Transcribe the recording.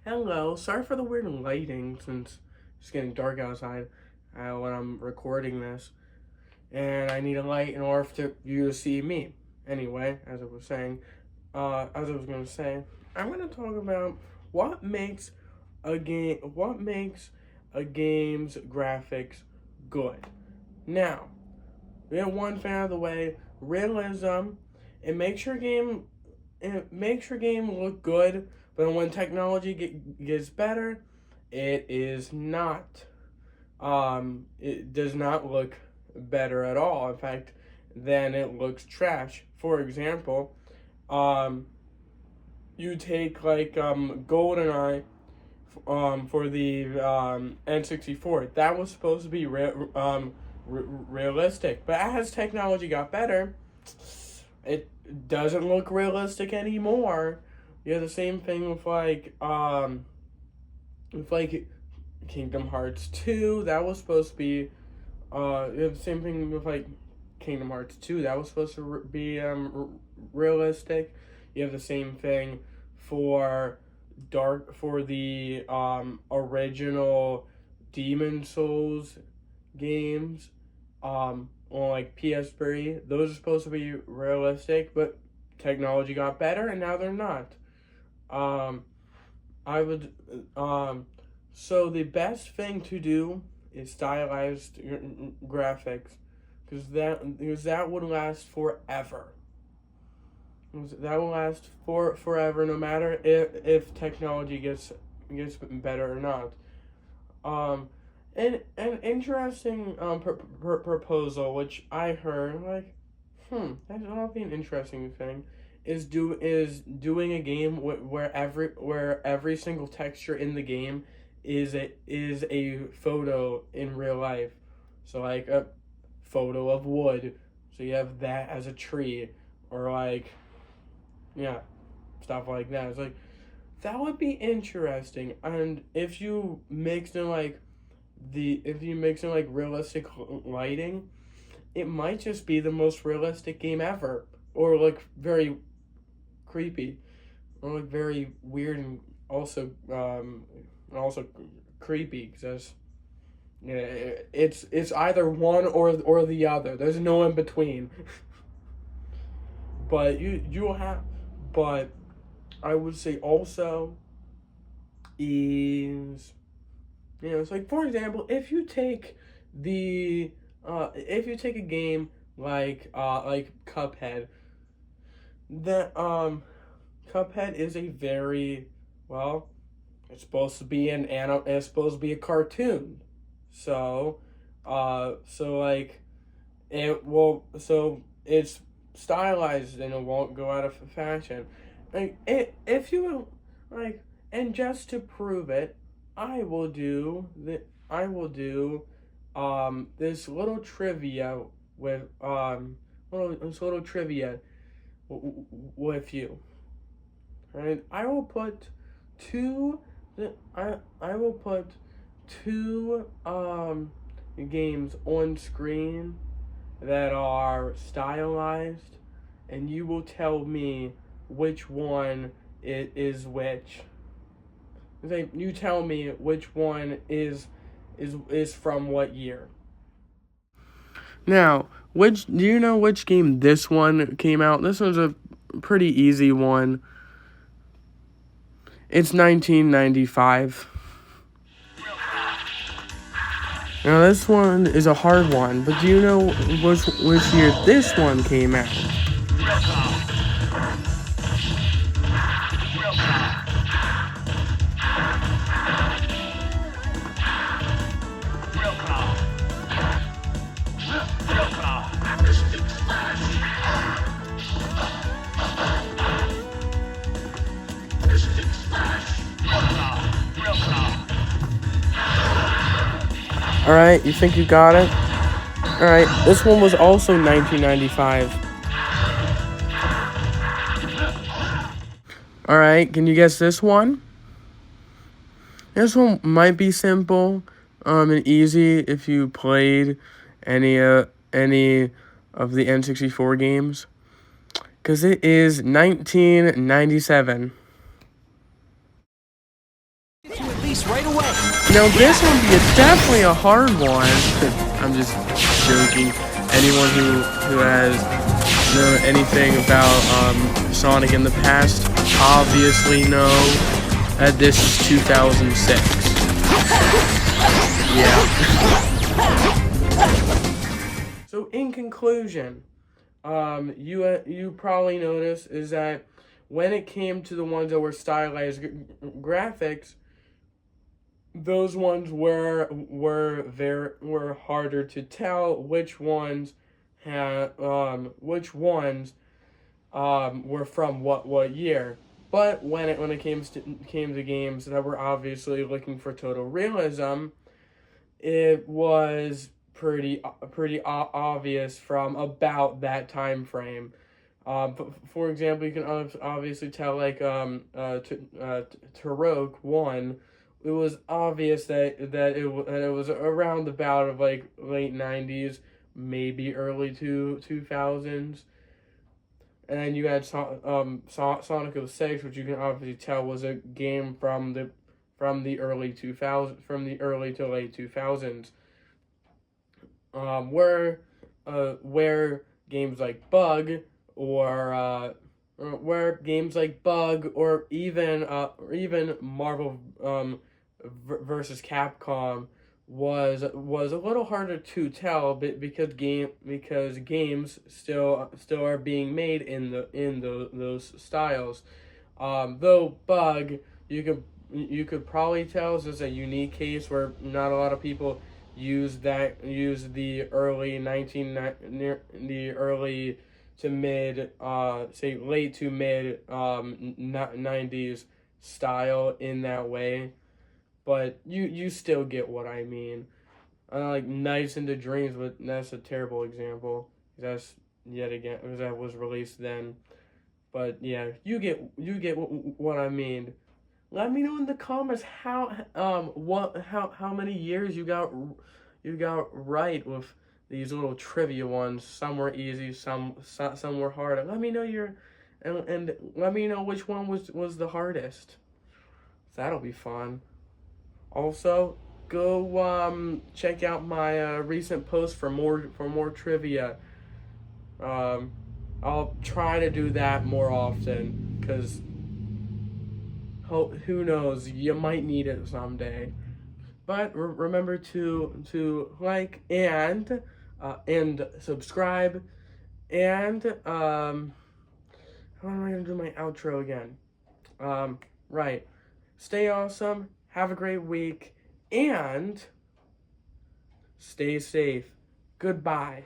Hello, sorry for the weird lighting since it's getting dark outside when I'm recording this. And I need a light in order for you to see me. Anyway, as I was saying, I'm going to talk about what makes a game's graphics good. Now, we have one thing out of the way, realism. It makes your game look good, but when technology gets better, it is not. It does not look better at all. In fact, then it looks trash. For example, um, you take like GoldenEye, for the N64. That was supposed to be realistic, but as technology got better, it doesn't look realistic anymore. You have the same thing with like Kingdom Hearts 2. That was supposed to be you have the same thing with like Kingdom Hearts 2. That was supposed to be realistic. You have the same thing for the original Demon Souls games on like PS3. Those are supposed to be realistic, but technology got better and now they're not. Um, I would so the best thing to do is stylized graphics because that would last forever. That will last forever, no matter if technology gets better or not. And an interesting proposal which I heard like, that might be an interesting thing. Is doing a game where every single texture in the game is a photo in real life. So like a photo of wood. So you have that as a tree, or like, yeah, stuff like that. It's like that would be interesting. And if you mix in like realistic lighting, it might just be the most realistic game ever, or like very creepy, or like very weird and also creepy because yeah, it's either one or the other. There's no in between. But you have, but I would say also is, it's like, for example, if you take a game like Cuphead, that Cuphead is a very, well, it's supposed to be it's supposed to be a cartoon. So like so it's stylized and it won't go out of fashion. Like if you like, and just to prove it, I will do this little trivia with with you. Right? Two I will put two games on screen that are stylized, and you will tell me which one it is which. Like, you tell me which one is from what year. Now, do you know which game this one came out? This one's a pretty easy one. It's 1995. Now this one is a hard one, but do you know which year this one came out? Alright, you think you got it? Alright, this one was also 1995. Alright, can you guess this one? This one might be simple and easy if you played any of the N64 games. Because it is 1997. Now this one be definitely a hard one. I'm just joking. Anyone who has known anything about Sonic in the past obviously know that this is 2006. Yeah. So in conclusion, you probably noticed is that when it came to the ones that were stylized graphics, those ones were harder to tell which ones were from what year. But when it came to games that were obviously looking for total realism, it was pretty obvious from about that time frame. For example, you can obviously tell like Turok 1. It was obvious that it was around about of like late 90s, maybe early 2000s. And then you had Sonic 06, which you can obviously tell was a game from the early 2000s, from the early to late 2000s. Where games like Bug or even Marvel versus Capcom was a little harder to tell, because games still are being made in those styles. Though Bug, you could probably tell is just a unique case where not a lot of people use the early to mid say late to mid 90s style in that way, but you still get what I mean. Like Nights into Dreams, but that's a terrible example. That's yet again because that was released then. But yeah, you get what I mean. Let me know in the comments how many years you got right with these little trivia ones. Some were easy, some were hard. Let me know and let me know which one was the hardest. That'll be fun. Also, go check out my recent post for more trivia. Um, I'll try to do that more often because who knows, you might need it someday. But remember to like and subscribe and how am I gonna do my outro again? Right. Stay awesome. Have a great week and stay safe. Goodbye.